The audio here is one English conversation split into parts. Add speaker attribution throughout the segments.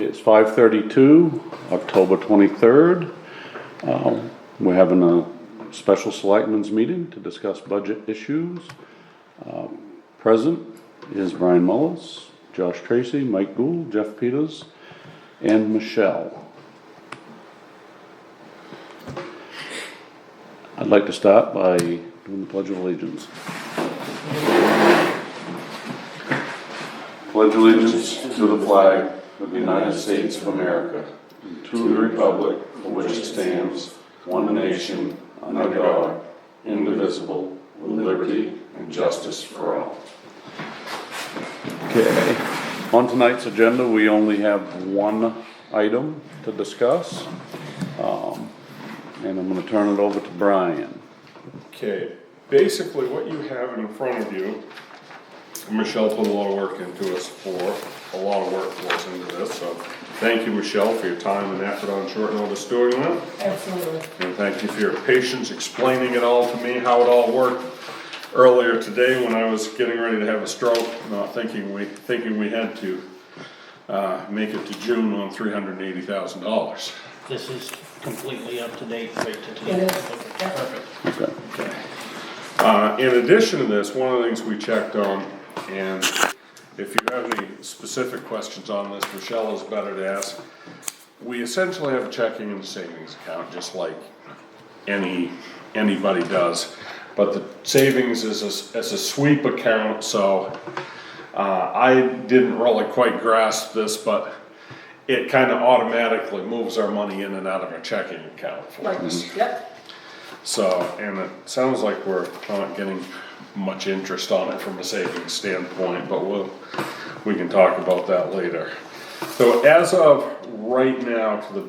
Speaker 1: It's 5:32, October 23rd. We're having a special selectmen's meeting to discuss budget issues. Present is Brian Mullis, Josh Tracy, Mike Gould, Jeff Peters, and Michelle. I'd like to start by doing the Pledge of Allegiance. Pledge allegiance to the flag of the United States of America, and to the republic for which it stands, one nation, under God, indivisible, with liberty and justice for all. Okay, on tonight's agenda, we only have one item to discuss, and I'm going to turn it over to Brian.
Speaker 2: Okay, basically what you have in front of you, Michelle put a lot of work into us a lot of work for us into this, so thank you, Michelle, for your time and effort on short notice doing that.
Speaker 3: Absolutely.
Speaker 2: And thank you for your patience explaining it all to me, how it all worked earlier today when I was getting ready to have a stroke, not thinking we had to make it to June on $380,000.
Speaker 4: This is completely up to date right to today.
Speaker 3: It is.
Speaker 4: Perfect.
Speaker 1: Okay.
Speaker 2: In addition to this, one of the things we checked on, and if you have any specific questions on this, Michelle is better to ask. We essentially have a checking and savings account, just like anybody does. But the savings is a sweep account, so I didn't really quite grasp this, but it kind of automatically moves our money in and out of our checking account for us.
Speaker 3: Yep.
Speaker 2: So, and it sounds like we're not getting much interest on it from a savings standpoint, but we can talk about that later. So as of right now, to the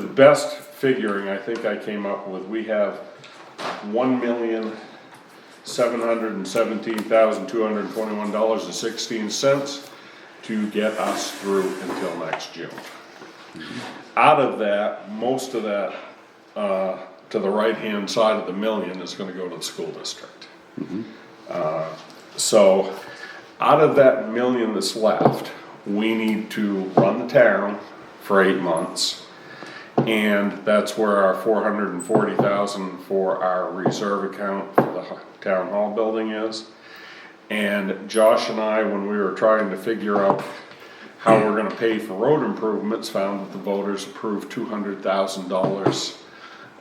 Speaker 2: best figuring I think I came up with, we have $1,717,221.16 to get us through until next June. Out of that, most of that, to the right-hand side of the million is gonna go to the school district. So, out of that million that's left, we need to run the town for 8 months. And that's where our $440,000 for our reserve account for the town hall building is. And Josh and I, when we were trying to figure out how we're gonna pay for road improvements, found that the voters approved $200,000.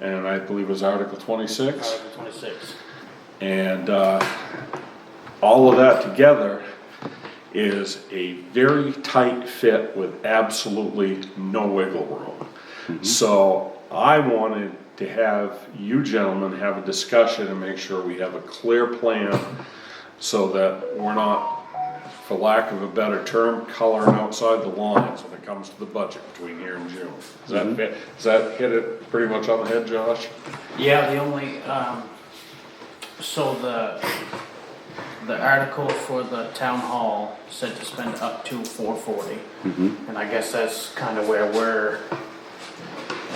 Speaker 2: And I believe it was Article 26.
Speaker 4: Article 26.
Speaker 2: And all of that together is a very tight fit with absolutely no wiggle room. So I wanted to have you gentlemen have a discussion and make sure we have a clear plan so that we're not, for lack of a better term, coloring outside the lines when it comes to the budget between here and June. Does that hit it pretty much on the head, Josh?
Speaker 4: Yeah, the only, so the article for the town hall said to spend up to 440. And I guess that's kind of where we're,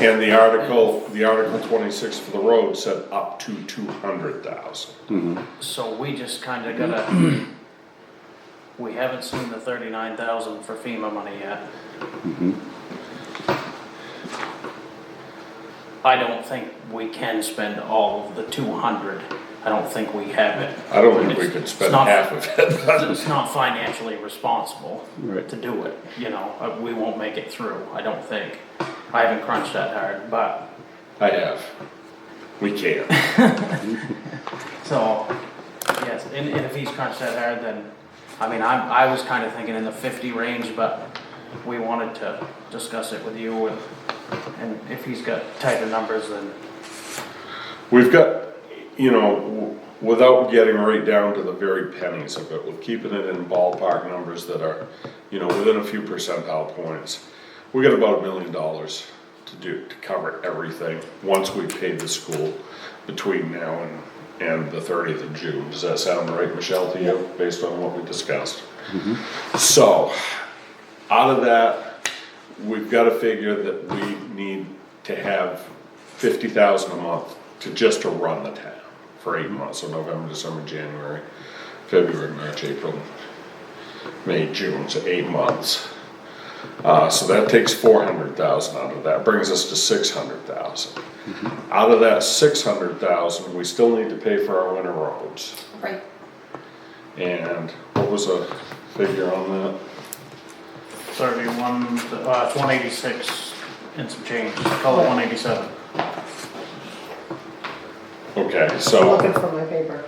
Speaker 2: And the article 26 for the road said up to 200,000.
Speaker 4: so we just kind of gotta, we haven't seen the 39,000 for FEMA money yet. I don't think we can spend all of the 200. I don't think we have it.
Speaker 2: I don't think we
Speaker 4: It's-
Speaker 2: could
Speaker 4: it's
Speaker 2: spend
Speaker 4: not-
Speaker 2: half of it.
Speaker 4: It's not financially responsible
Speaker 1: Right.
Speaker 4: to do it, you know, we won't make it through, I don't think. I haven't crunched that hard, but,
Speaker 2: I have. We can't.
Speaker 4: so, yes, and if he's crunched that hard, then, I mean, I was kinda thinking in the 50 range, but we wanted to discuss it with you, and if he's got tighter numbers, then,
Speaker 2: We've got, without getting right down to the very pennies of it, with keeping it in ballpark numbers that are, within a few percentile points. We got about $1 million to cover everything, once we pay the school between now and the 30th of June. Does that sound right, Michelle, to you, based on what we discussed? So, out of that, we've gotta figure that we need to have 50,000 a month to run the town for 8 months, so November, December, January, February, March, April, May, June, so 8 months. So that takes 400,000 out of that, brings us to 600,000. Out of that 600,000, we still need to pay for our winter roads.
Speaker 3: Right.
Speaker 2: And what was a figure on that?
Speaker 4: 31, it's 186 and some change, call it 187.
Speaker 2: Okay,
Speaker 3: I'm
Speaker 2: so,
Speaker 3: looking for my paper.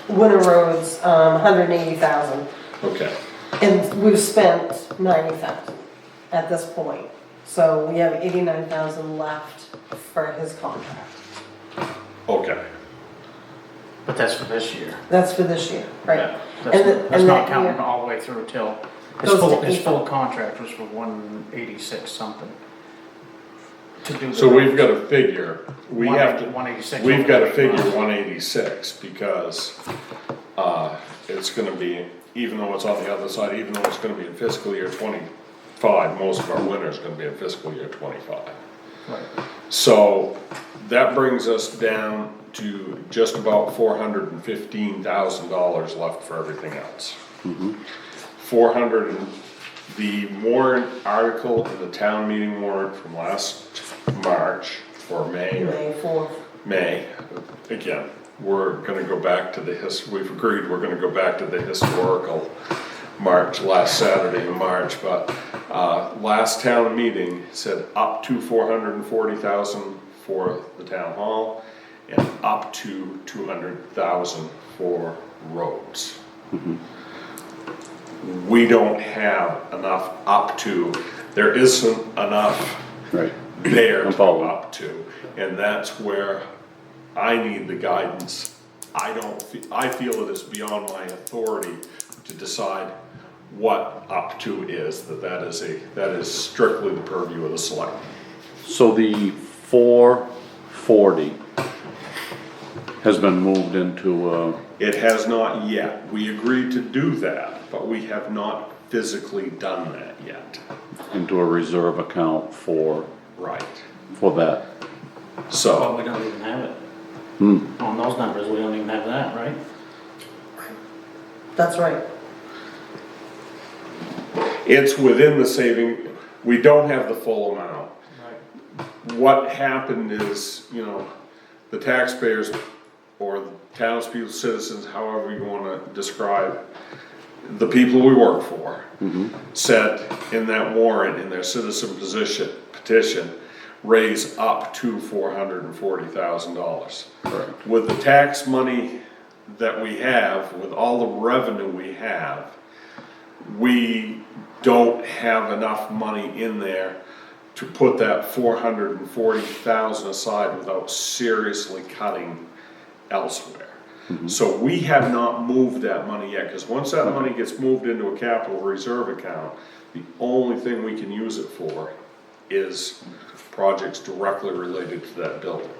Speaker 3: Winter roads, 180,000,
Speaker 2: okay,
Speaker 3: and we've spent 90,000 at this point. So we have 89,000 left for his contract.
Speaker 2: okay.
Speaker 4: But that's for this year.
Speaker 3: That's for this year, right?
Speaker 4: Yeah,
Speaker 3: And
Speaker 4: That's not
Speaker 3: that
Speaker 4: counting
Speaker 3: year-
Speaker 4: all the way through till,
Speaker 3: Goes to
Speaker 4: his full
Speaker 3: April.
Speaker 4: contract was for 186 something. To do the.
Speaker 2: So we've got to figure, we have to,
Speaker 4: 186.
Speaker 2: we've got to
Speaker 4: over
Speaker 2: figure
Speaker 4: 8 months.
Speaker 2: 186 because, it's gonna be, even though it's on the other side, even though it's gonna be in fiscal year 25, most of our winter's gonna be in fiscal year 25.
Speaker 4: Right.
Speaker 2: So that brings us down to just about $415,000 left for everything else. 400, the warrant article in the town meeting warrant from last March or May,
Speaker 3: May 4th.
Speaker 2: May, again, we're gonna go back to we've agreed we're gonna go back to the historical March, last Saturday in March, but, last town meeting said up to 440,000 for the town hall and up to 200,000 for roads. We don't have enough up to, there isn't enough
Speaker 1: Right.
Speaker 2: there
Speaker 1: I'm
Speaker 2: to go
Speaker 1: following.
Speaker 2: up to, and that's where I need the guidance. I feel it is beyond my authority to decide what up to is, that is strictly the purview of the select.
Speaker 1: So the 440 has been moved into,
Speaker 2: It has not yet, we agreed to do that, but we have not physically done that yet.
Speaker 1: into a reserve account for
Speaker 2: Right,
Speaker 1: that.
Speaker 4: Well,
Speaker 2: so,
Speaker 4: we don't even have it. On those numbers, we don't even have that, right?
Speaker 3: That's right.
Speaker 2: it's within the saving, we don't have the full amount.
Speaker 4: Right.
Speaker 2: What happened is, the taxpayers or the townspeople, citizens, however you wanna describe, the people we work for, said in that warrant, in their citizen petition, raise up to $440,000.
Speaker 1: Correct.
Speaker 2: With the tax money that we have, with all the revenue we have, we don't have enough money in there to put that 440,000 aside without seriously cutting elsewhere. So we have not moved that money yet, cause once that money gets moved into a capital reserve account, the only thing we can use it for is projects directly related to that building.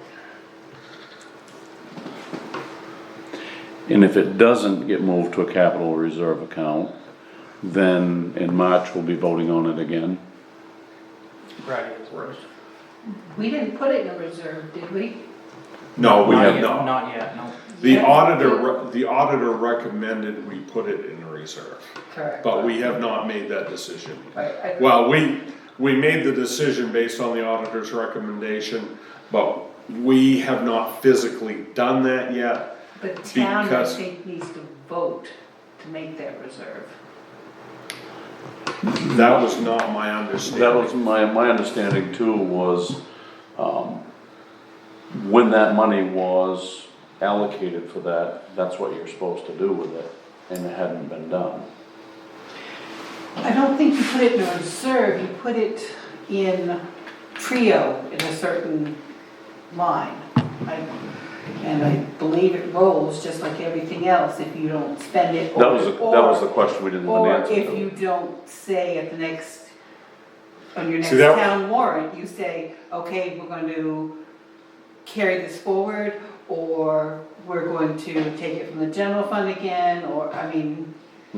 Speaker 1: And if it doesn't get moved to a capital reserve account, then in March we'll be voting on it again.
Speaker 4: Right. Right.
Speaker 5: We didn't put it in a reserve, did we?
Speaker 2: No, we
Speaker 4: Not
Speaker 2: have
Speaker 4: yet,
Speaker 2: not.
Speaker 4: Not yet, no.
Speaker 2: The auditor recommended we put it in a reserve,
Speaker 5: Correct.
Speaker 2: but we have not made that decision.
Speaker 5: Right,
Speaker 2: Well, we made the decision based on the auditor's recommendation, but we have not physically done that yet.
Speaker 5: The town, I
Speaker 2: because-
Speaker 5: think, needs to vote to make that reserve.
Speaker 2: That was not my
Speaker 1: That
Speaker 2: understanding.
Speaker 1: was my understanding too, was, when that money was allocated for that, that's what you're supposed to do with it, and it hadn't been done.
Speaker 5: I don't think you put it in a reserve, you put it in Trio in a certain line. And I believe it rolls just like everything else if you don't spend it.
Speaker 1: That was the question we didn't have an
Speaker 5: Or
Speaker 1: answer
Speaker 5: if
Speaker 1: to.
Speaker 5: you don't say at the next, on your next
Speaker 2: See, that-
Speaker 5: town warrant, you say, okay, we're going to carry this forward, or we're going to take it from the general fund again, or, I mean,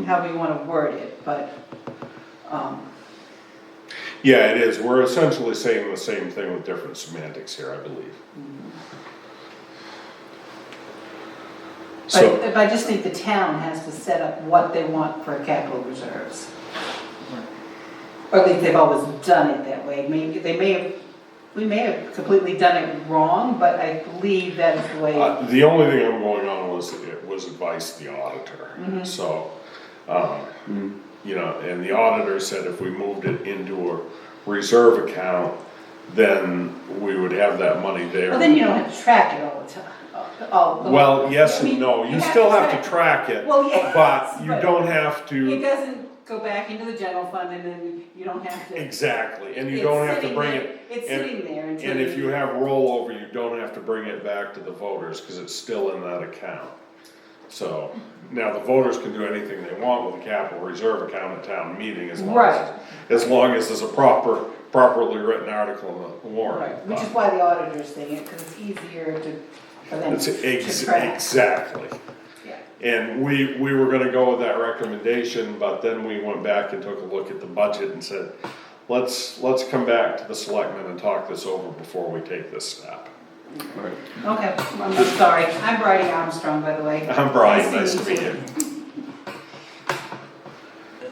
Speaker 5: however you wanna word it, but,
Speaker 2: Yeah, it is. We're essentially saying the same thing with different semantics here, I believe. So,
Speaker 5: But I just think the town has to set up what they want for capital reserves. Or at least they've always done it that way. Maybe we may have completely done it wrong, but I believe that is the way.
Speaker 2: the only thing I'm going on was, it was advice of the auditor, so, you know, and the auditor said if we moved it into a reserve account, then we would have that money there.
Speaker 5: Well, then you don't have to track it all the time.
Speaker 2: Well, yes
Speaker 5: I mean,
Speaker 2: and no, you
Speaker 5: you have
Speaker 2: still
Speaker 5: to
Speaker 2: have to track it,
Speaker 5: Well, yes,
Speaker 2: but you
Speaker 5: but
Speaker 2: don't have
Speaker 5: It
Speaker 2: to,
Speaker 5: doesn't go back into the general fund and then you don't have to.
Speaker 2: exactly, and you
Speaker 5: It's
Speaker 2: don't have to
Speaker 5: sitting
Speaker 2: bring
Speaker 5: there-
Speaker 2: it.
Speaker 5: It's
Speaker 2: and-
Speaker 5: sitting there until.
Speaker 2: And if you have rollover, you don't have to bring it back to the voters, cause it's still in that account. So, now the voters can do anything they want with a capital reserve account at town meeting as long
Speaker 3: Right.
Speaker 2: as there's a properly written article in the warrant.
Speaker 5: Right, which is why the auditor's saying it, because it's easier for them
Speaker 2: It's
Speaker 5: to track.
Speaker 2: exactly.
Speaker 5: Yeah.
Speaker 2: And we were gonna go with that recommendation, but then we went back and took a look at the budget and said, let's come back to the selectmen and talk this over before we take this step.
Speaker 5: Okay, I'm sorry. I'm Bridie Armstrong, by the way.
Speaker 2: I'm Brian, nice to meet you.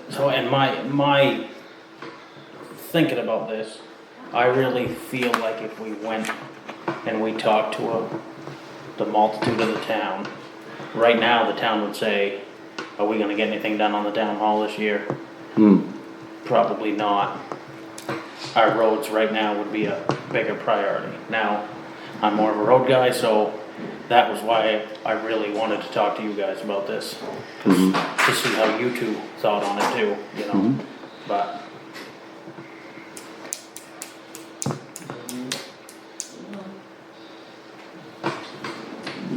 Speaker 4: So, and my thinking about this, I really feel like if we went and we talked to the multitude of the town, right now the town would say, are we gonna get anything done on the town hall this year? Probably not. Our roads right now would be a bigger priority. Now, I'm more of a road guy, so that was why I really wanted to talk to you guys about this. To see how you two thought on it too, you know, but.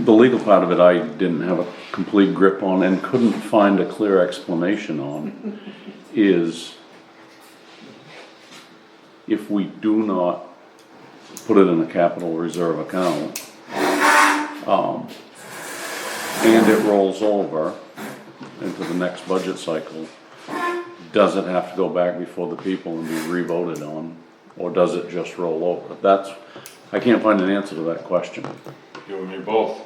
Speaker 1: The legal part of it, I didn't have a complete grip on and couldn't find a clear explanation on, is if we do not put it in a capital reserve account, and it rolls over into the next budget cycle, does it have to go back before the people and be re-voted on, or does it just roll over? I can't find an answer to that question.
Speaker 2: You and me both.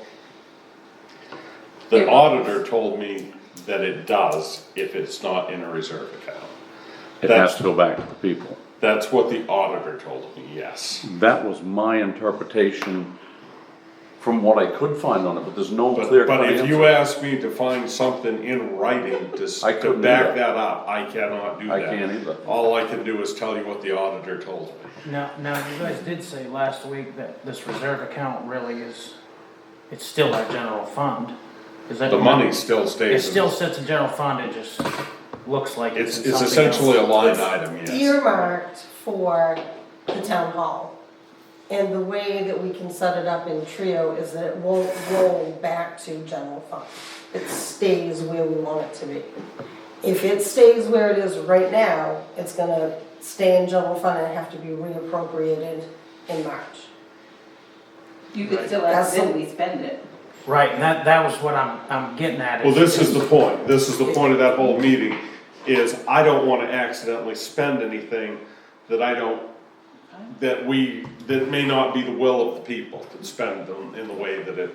Speaker 2: The auditor told me that it does if it's not in a reserve account.
Speaker 1: It has to go back to the people.
Speaker 2: That's what the auditor told me, yes.
Speaker 1: That was my interpretation from what I could find on it, but there's no
Speaker 2: But
Speaker 1: clear cut
Speaker 2: if you
Speaker 1: answer.
Speaker 2: ask me to find something in writing
Speaker 1: I
Speaker 2: to
Speaker 1: couldn't
Speaker 2: back
Speaker 1: either.
Speaker 2: that up, I cannot do that.
Speaker 1: I can't either.
Speaker 2: All I can do is tell you what the auditor told me.
Speaker 4: Now, you guys did say last week that this reserve account really is, it's still our general fund. Is that?
Speaker 2: The money still
Speaker 4: It
Speaker 2: stays.
Speaker 4: still sits in general fund, it just looks like it's
Speaker 2: It's
Speaker 4: in something
Speaker 2: essentially a
Speaker 4: else.
Speaker 2: line
Speaker 3: It's
Speaker 2: item, yes.
Speaker 3: earmarked for the town hall. And the way that we can set it up in Trio is that it won't roll back to general fund. It stays where we want it to be. If it stays where it is right now, it's gonna stay in general fund and have to be reappropriated in March.
Speaker 5: You could
Speaker 4: Right.
Speaker 5: still
Speaker 3: That's the-
Speaker 5: accidentally spend it.
Speaker 4: Right, and that was what I'm getting at.
Speaker 2: Well, this is the point. This is the point of that whole meeting, is I don't wanna accidentally spend anything that I don't, that may not be the will of the people to spend them in the way that it.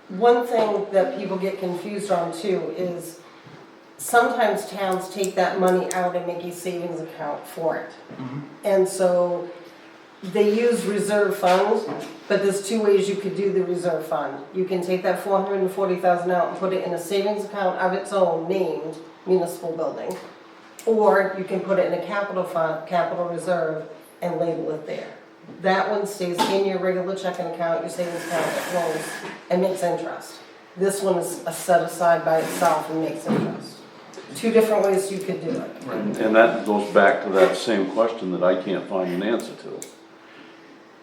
Speaker 3: One thing that people get confused on too is sometimes towns take that money out and make a savings account for it. And so they use reserve funds, but there's two ways you could do the reserve fund. You can take that $440,000 out and put it in a savings account of its own named municipal building. Or you can put it in a capital fund, capital reserve, and label it there. That one stays in your regular checking account, your savings account, it rolls and makes interest. This one is set aside by itself and makes interest. Two different ways you could do it.
Speaker 1: And that goes back to that same question that I can't find an answer to.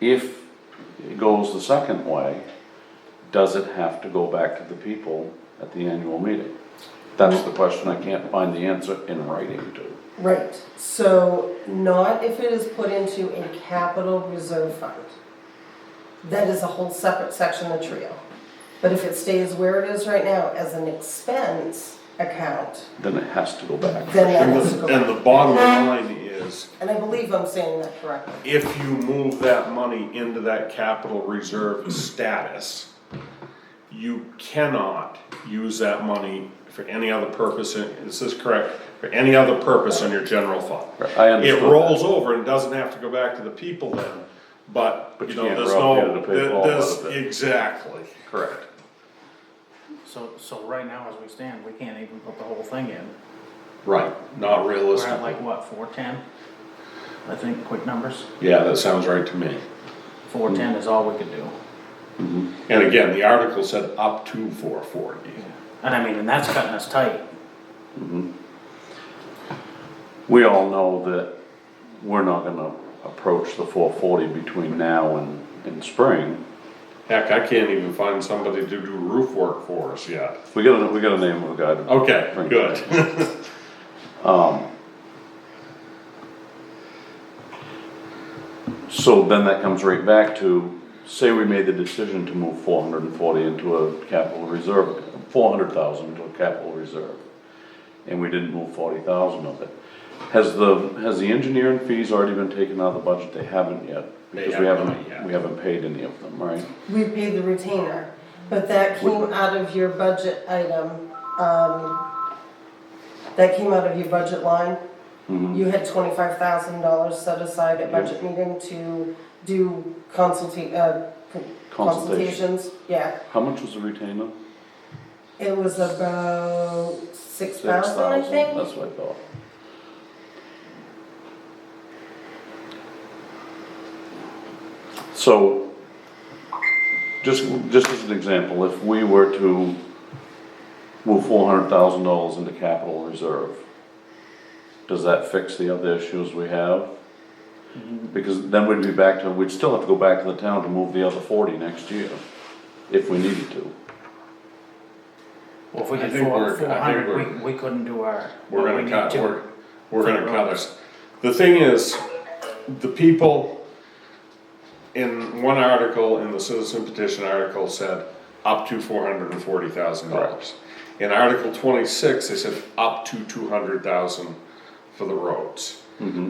Speaker 1: If it goes the second way, does it have to go back to the people at the annual meeting? That's the question I can't find the answer in writing to.
Speaker 3: Right, so not if it is put into a capital reserve fund. That is a whole separate section of Trio. But if it stays where it is right now as an expense account,
Speaker 1: Then it has to go back.
Speaker 3: then that
Speaker 2: And
Speaker 3: has to go
Speaker 2: the
Speaker 3: back.
Speaker 2: bottom line is,
Speaker 3: And I believe I'm saying that correctly.
Speaker 2: if you move that money into that capital reserve status, you cannot use that money for any other purpose, is this correct? For any other purpose in your general fund.
Speaker 1: I
Speaker 2: It
Speaker 1: understood that.
Speaker 2: rolls over and doesn't have to go back to the people then, but,
Speaker 1: But
Speaker 2: you
Speaker 1: you
Speaker 2: know,
Speaker 1: can't
Speaker 2: there's
Speaker 1: rob Peter
Speaker 2: no,
Speaker 1: to pay Paul
Speaker 2: there's,
Speaker 1: out of it.
Speaker 2: exactly.
Speaker 1: Correct.
Speaker 4: So right now, as we stand, we can't even put the whole thing in.
Speaker 2: Right, not
Speaker 4: We're
Speaker 2: realistic.
Speaker 4: at like, what, 410? I think, quick numbers.
Speaker 2: Yeah, that sounds right to me.
Speaker 4: 410 is all we could do.
Speaker 2: And again, the article said up to 440.
Speaker 4: And I mean, and that's cutting us tight.
Speaker 1: We all know that we're not gonna approach the 440 between now and spring.
Speaker 2: Heck, I can't even find somebody to do roof work for us yet.
Speaker 1: We gotta name a guy to.
Speaker 2: Okay,
Speaker 1: bring
Speaker 2: good.
Speaker 1: it. So then that comes right back to, say we made the decision to move 440 into a capital reserve, 400,000 into a capital reserve, and we didn't move 40,000 of it. Has the engineering fees already been taken out of the budget? They haven't yet.
Speaker 2: They
Speaker 1: Because
Speaker 2: have not yet.
Speaker 1: we haven't paid any of them, right?
Speaker 3: We paid the retainer, but that came out of your budget item, that came out of your budget line. You had $25,000 set aside at budget meeting to do consultations, yeah.
Speaker 1: How much was the retainer?
Speaker 3: It was about 6,000, I think.
Speaker 1: That's what I thought. So, just as an example, if we were to move $400,000 into capital reserve, does that fix the other issues we have? Because then we'd still have to go back to the town to move the other 40 next year, if we needed to.
Speaker 4: Well, if we
Speaker 2: I
Speaker 4: did
Speaker 2: think we're- I think
Speaker 4: 400,
Speaker 2: we're-
Speaker 4: we couldn't do our.
Speaker 2: We're
Speaker 4: what we
Speaker 2: gonna
Speaker 4: need
Speaker 2: cut,
Speaker 4: to.
Speaker 2: we're gonna cut us. The thing is, the people in one article, in the citizen petition article, said up to $440,000. In Article 26, they said up to 200,000 for the roads.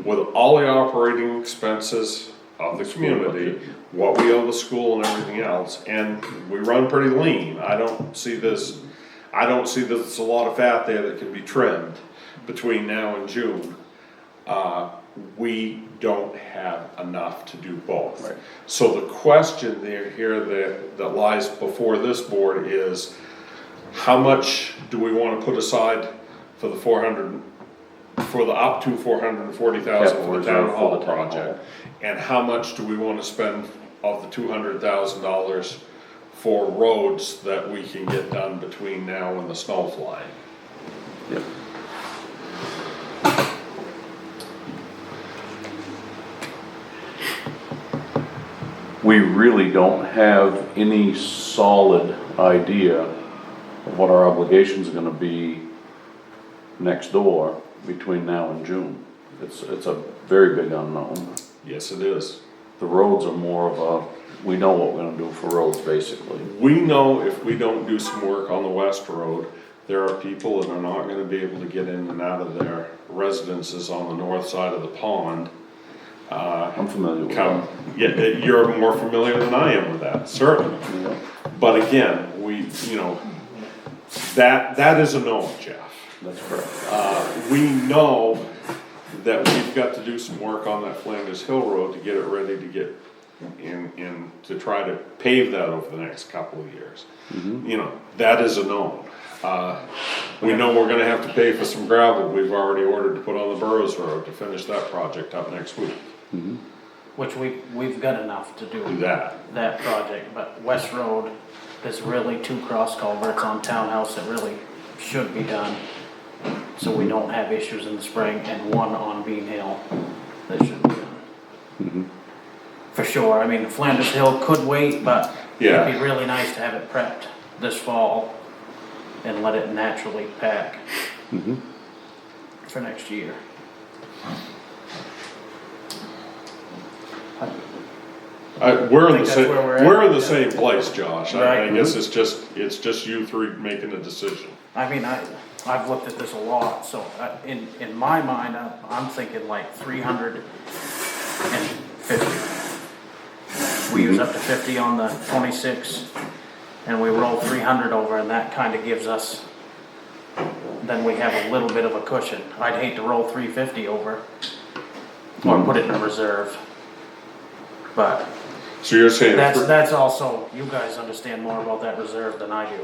Speaker 2: With all the operating expenses of the community, what we owe the school and everything else, and we run pretty lean. I don't see this there's a lot of fat there that can be trimmed between now and June. We don't have enough to do both.
Speaker 1: Right.
Speaker 2: So the question that lies before this board is, how much do we wanna put aside for the up to 440,000
Speaker 1: Capital
Speaker 2: for the
Speaker 1: reserve
Speaker 2: town
Speaker 1: for
Speaker 2: hall
Speaker 1: the town
Speaker 2: project? And how much do we wanna spend of the $200,000 for roads that we can get done between now and the snow flying?
Speaker 1: Yep. We really don't have any solid idea of what our obligations are gonna be next door between now and June. It's a very big unknown.
Speaker 2: Yes, it is.
Speaker 1: The roads are more of a, we know what we're gonna do for roads, basically.
Speaker 2: We know if we don't do some work on the West Road, there are people that are not gonna be able to get in and out of their residences on the north side of the pond.
Speaker 1: I'm familiar with
Speaker 2: Come,
Speaker 1: that.
Speaker 2: yeah, you're more familiar than I am with that, certainly.
Speaker 1: Yeah.
Speaker 2: But again, that is a known, Jeff.
Speaker 1: That's correct.
Speaker 2: We know that we've got to do some work on that Flanders Hill Road to get it ready to get in, to try to pave that over the next couple of years. That is a known. We know we're gonna have to pay for some gravel we've already ordered to put on the Burrows Road to finish that project up next week.
Speaker 4: Which we've got enough to do
Speaker 2: Do that.
Speaker 4: project, but West Road, there's really 2 cross culverts on Townhouse that really should be done. So we don't have issues in the spring, and 1 on Bean Hill that should be done. For sure, I mean, Flanders Hill could wait, but
Speaker 2: Yeah.
Speaker 4: it'd be really nice to have it prepped this fall and let it naturally pack for next year.
Speaker 2: We're in
Speaker 4: think
Speaker 2: the
Speaker 4: that's where we're at.
Speaker 2: we're in the same place, Josh. I
Speaker 4: Right.
Speaker 2: guess it's just you three making a decision.
Speaker 4: I mean, I've looked at this a lot, so in my mind, I'm thinking like 350. We use up to 50 on the 26, and we roll 300 over, and that kinda gives us, then we have a little bit of a cushion. I'd hate to roll 350 over, or put it in a reserve. But
Speaker 2: So you're saying,
Speaker 4: that's also, you guys understand more about that reserve than I do.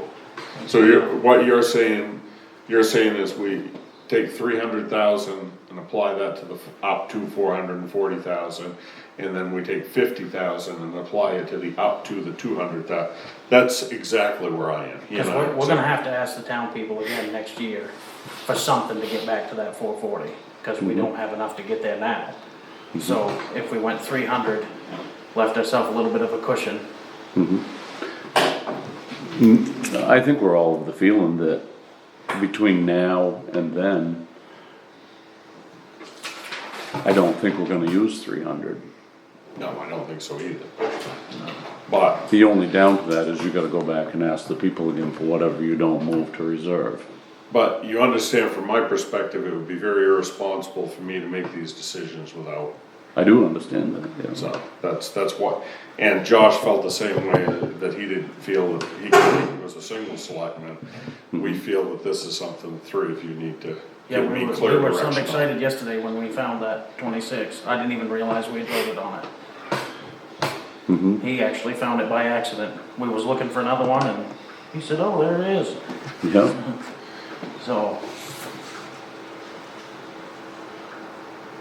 Speaker 2: so what you're saying is we take 300,000 and apply that to up to 440,000, and then we take 50,000 and apply it to the up to the 200,000. That's exactly where I am.
Speaker 4: Cause we're gonna have to ask the town people again next year for something to get back to that 440, cause we don't have enough to get there now. So if we went 300, left ourselves a little bit of a cushion.
Speaker 1: I think we're all of the feeling that between now and then, I don't think we're gonna use 300.
Speaker 2: No, I don't think so either. But,
Speaker 1: The only down to that is you gotta go back and ask the people again for whatever you don't move to reserve.
Speaker 2: but you understand from my perspective, it would be very irresponsible for me to make these decisions without.
Speaker 1: I do understand that, yeah.
Speaker 2: So that's what, and Josh felt the same way, that he didn't feel that he was a single selectman. We feel that this is something the three of you need to
Speaker 4: Yeah,
Speaker 2: give
Speaker 4: we
Speaker 2: me
Speaker 4: were
Speaker 2: clear
Speaker 4: some
Speaker 2: direction on.
Speaker 4: excited yesterday when we found that 26. I didn't even realize we had voted on it. He actually found it by accident. We was looking for another one and he said, oh, there it is.
Speaker 1: Yeah,
Speaker 4: So,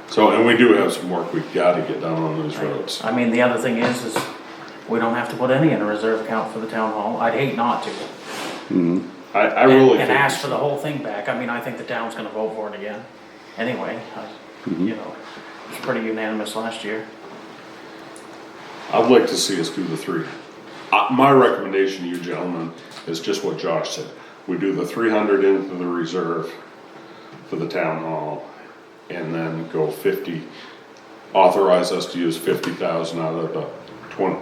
Speaker 2: So, and we do have some work we've gotta get done on those roads.
Speaker 4: I mean, the other thing is we don't have to put any in a reserve account for the town hall. I'd hate not to.
Speaker 2: I really
Speaker 4: And
Speaker 2: think.
Speaker 4: ask for the whole thing back. I mean, I think the town's gonna vote for it again. Anyway, you know, it was pretty unanimous last year.
Speaker 2: I'd like to see us do the three. My recommendation to you gentlemen is just what Josh said. We do the 300 into the reserve for the town hall, and then go 50, authorize us to use 50,000 out of the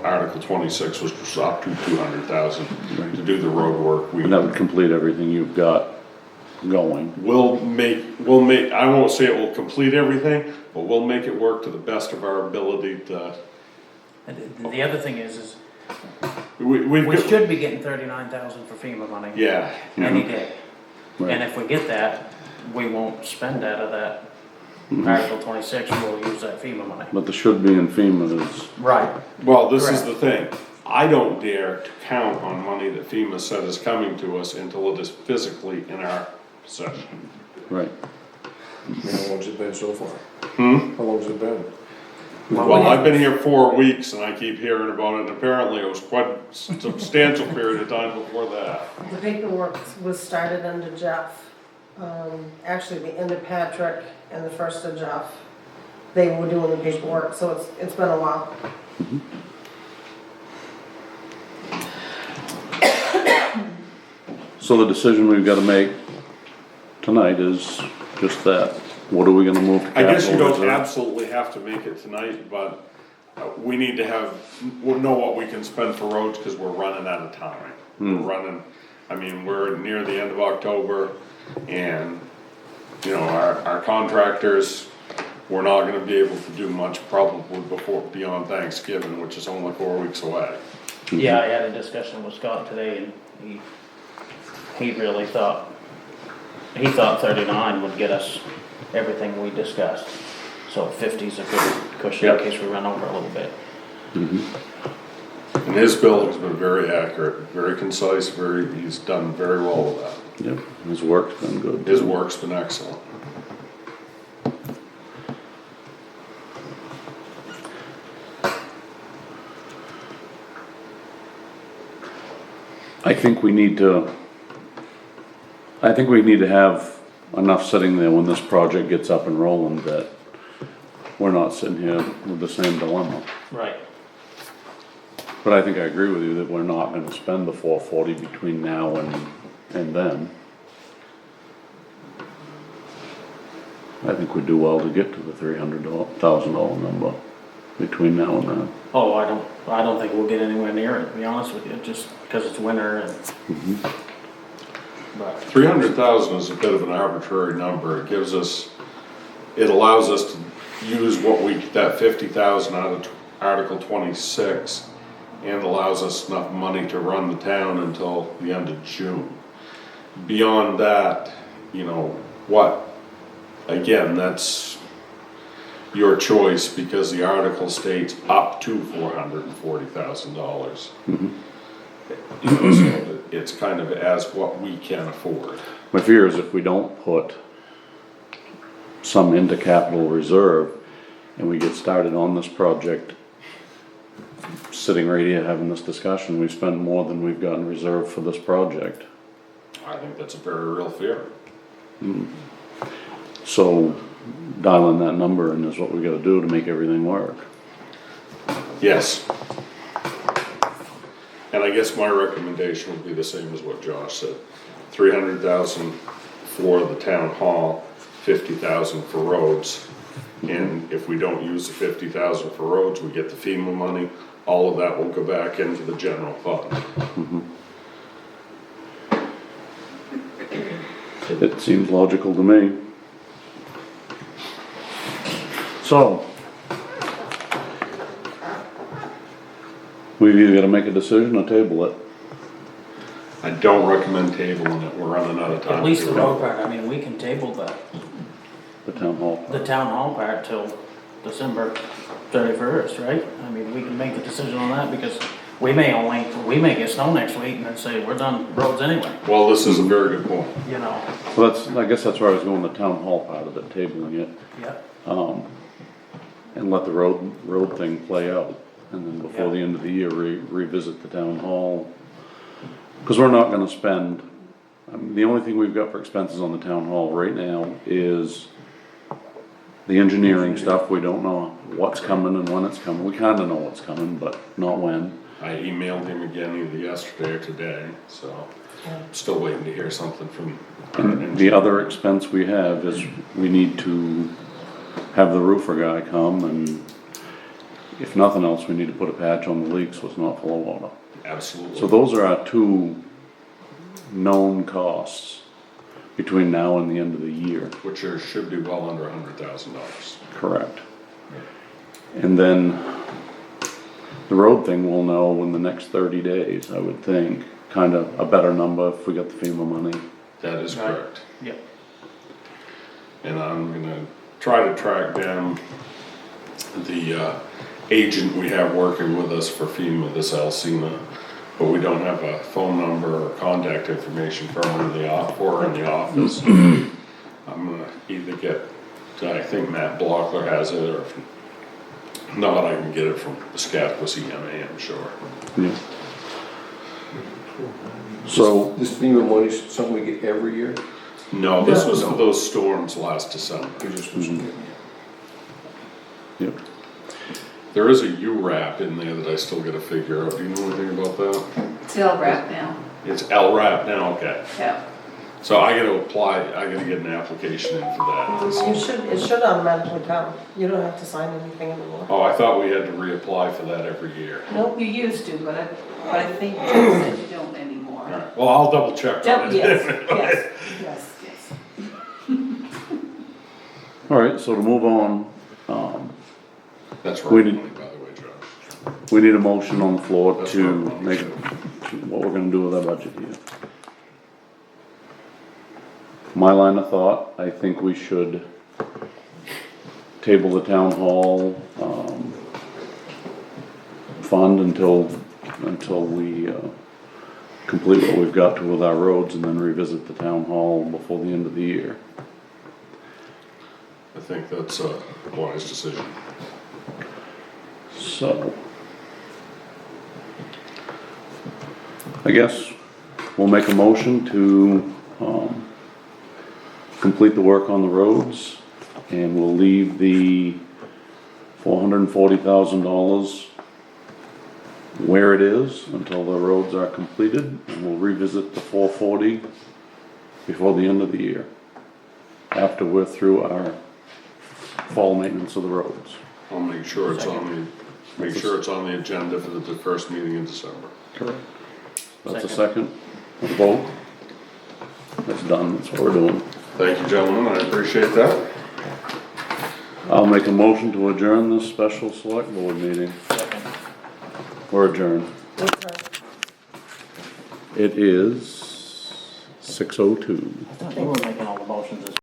Speaker 2: Article 26, which was up to 200,000 to do the road work.
Speaker 1: and that would complete everything you've got going.
Speaker 2: We'll make, I won't say it will complete everything, but we'll make it work to the best of our ability to.
Speaker 4: And the other thing is
Speaker 2: We've
Speaker 4: we
Speaker 2: got,
Speaker 4: should be getting 39,000 for FEMA money.
Speaker 2: yeah,
Speaker 4: Any day.
Speaker 1: Right.
Speaker 4: And if we get that, we won't spend out of that Article 26, we'll use that FEMA money.
Speaker 1: But the should be in FEMA is,
Speaker 4: Right.
Speaker 2: well, this is
Speaker 4: Correct.
Speaker 2: the thing. I don't dare to count on money that FEMA said is coming to us until it is physically in our possession.
Speaker 1: right.
Speaker 6: How long's it been so far? How long's it been?
Speaker 2: Well, I've been here 4 weeks and I keep hearing about it, and apparently it was quite a substantial period of time before that.
Speaker 3: The paperwork was started under Jeff, actually the end of Patrick and the first of Jeff. They were doing the paperwork, so it's been a while.
Speaker 1: So the decision we've gotta make tonight is just that. What are we gonna move to
Speaker 2: I guess you
Speaker 1: capital
Speaker 2: don't
Speaker 1: reserve?
Speaker 2: absolutely have to make it tonight, but we need to we'll know what we can spend for roads, cause we're running out of time. We're running, I mean, we're near the end of October, and, you know, our contractors, we're not gonna be able to do much probably beyond Thanksgiving, which is only 4 weeks away.
Speaker 4: Yeah, I had a discussion with Scott today and he really thought, 39 would get us everything we discussed. So 50's a good cushion in
Speaker 2: Yep.
Speaker 4: case we run over a little bit.
Speaker 2: And his building's been very accurate, very concise, he's done very well with that.
Speaker 1: Yep, his work's been good.
Speaker 2: His work's been excellent.
Speaker 1: I think we need to have enough sitting there when this project gets up and rolling that we're not sitting here with the same dilemma.
Speaker 4: Right.
Speaker 1: But I think I agree with you that we're not gonna spend the 440 between now and then. I think we'd do well to get to the $300,000 number between now and then.
Speaker 4: Oh, I don't think we'll get anywhere near it, to be honest with you, just because it's winter and. But,
Speaker 2: 300,000 is a bit of an arbitrary number. It allows us to use that 50,000 out of Article 26 and allows us enough money to run the town until the end of June. Beyond that, you know, what? Again, that's your choice, because the article states up to $440,000. You know, so it's kind of as what we can afford.
Speaker 1: My fear is if we don't put some into capital reserve and we get started on this project, sitting right here having this discussion, we spend more than we've got in reserve for this project.
Speaker 2: I think that's a very real fear.
Speaker 1: So dialing that number in is what we gotta do to make everything work.
Speaker 2: Yes. And I guess my recommendation would be the same as what Josh said. 300,000 for the town hall, 50,000 for roads. And if we don't use the 50,000 for roads, we get the FEMA money, all of that will go back into the general fund.
Speaker 1: It seems logical to me. So, we've either gotta make a decision or table it.
Speaker 2: I don't recommend tabling it, we're running out of time.
Speaker 4: At least
Speaker 2: to
Speaker 4: the
Speaker 2: do it.
Speaker 4: road part, I mean, we can table
Speaker 1: The town hall.
Speaker 4: the town hall part till December 31st, right? I mean, we can make the decision on that, because we may get snow next week and then say, we're done roads anyway,
Speaker 2: Well, this is a very good point.
Speaker 4: you know?
Speaker 1: Well, I guess that's where I was going, the town hall part of it, tabling it,
Speaker 4: Yep.
Speaker 1: and let the road thing play out. And then before the end of the year, revisit the town hall. Cause we're not gonna spend, the only thing we've got for expenses on the town hall right now is the engineering stuff. We don't know what's coming and when it's coming. We kinda know what's coming, but not when.
Speaker 2: I emailed him again either yesterday or today, so still waiting to hear something from.
Speaker 1: And the other expense we have is we need to have the roofer guy come, and if nothing else, we need to put a patch on the leak so it's not full of water.
Speaker 2: Absolutely.
Speaker 1: So those are our two known costs between now and the end of the year.
Speaker 2: Which should be well under $100,000.
Speaker 1: Correct. And then the road thing we'll know in the next 30 days, I would think. Kind of a better number if we got the FEMA money.
Speaker 2: That is
Speaker 4: Right.
Speaker 2: correct.
Speaker 4: Yep.
Speaker 2: And I'm gonna try to track down the agent we have working with us for FEMA, this Alcina, but we don't have a phone number or contact information from her in the office. I'm gonna either get, I think Matt Blockler has it, or if not, I can get it from the Scottsbluff EMA, I'm sure.
Speaker 1: Yeah. So,
Speaker 6: This FEMA money is something we get every year?
Speaker 2: No, this was for those storms last December.
Speaker 6: We just was getting it.
Speaker 1: yep.
Speaker 2: There is a URAP in there that I still gotta figure out. Do you know anything about that?
Speaker 5: It's LRAP now,
Speaker 2: It's LRAP now, okay.
Speaker 5: yeah.
Speaker 2: So I gotta apply, I gotta get an application in for that.
Speaker 3: It should automatically come. You don't have to sign anything anymore.
Speaker 2: Oh, I thought we had to reapply for that every year.
Speaker 3: Nope.
Speaker 5: You used to, but I think Joe said you don't anymore.
Speaker 2: Alright, well, I'll double check on it.
Speaker 5: Yes, yes.
Speaker 1: Alright, so to move on,
Speaker 2: That's
Speaker 1: We
Speaker 2: right,
Speaker 1: did-
Speaker 2: money, by the way, Josh.
Speaker 1: we need a motion on the floor
Speaker 2: That's
Speaker 1: to
Speaker 2: right.
Speaker 1: make, what we're gonna do with our budget here. My line of thought, I think we should table the town hall, fund until we, complete what we've got to with our roads, and then revisit the town hall before the end of the year.
Speaker 2: I think that's a wise decision.
Speaker 1: So, I guess we'll make a motion to, complete the work on the roads, and we'll leave the $440,000 where it is until the roads are completed, and we'll revisit the 440 before the end of the year, after we're through our fall maintenance of the roads.
Speaker 2: I'll make sure it's on the agenda for the first meeting in December.
Speaker 1: Correct. That's a second, vote. That's done, that's what we're doing.
Speaker 2: Thank you, gentlemen, I appreciate that.
Speaker 1: I'll make a motion to adjourn this special select board meeting. We're adjourned.
Speaker 3: What time?
Speaker 1: It is 6:02.
Speaker 4: I thought you were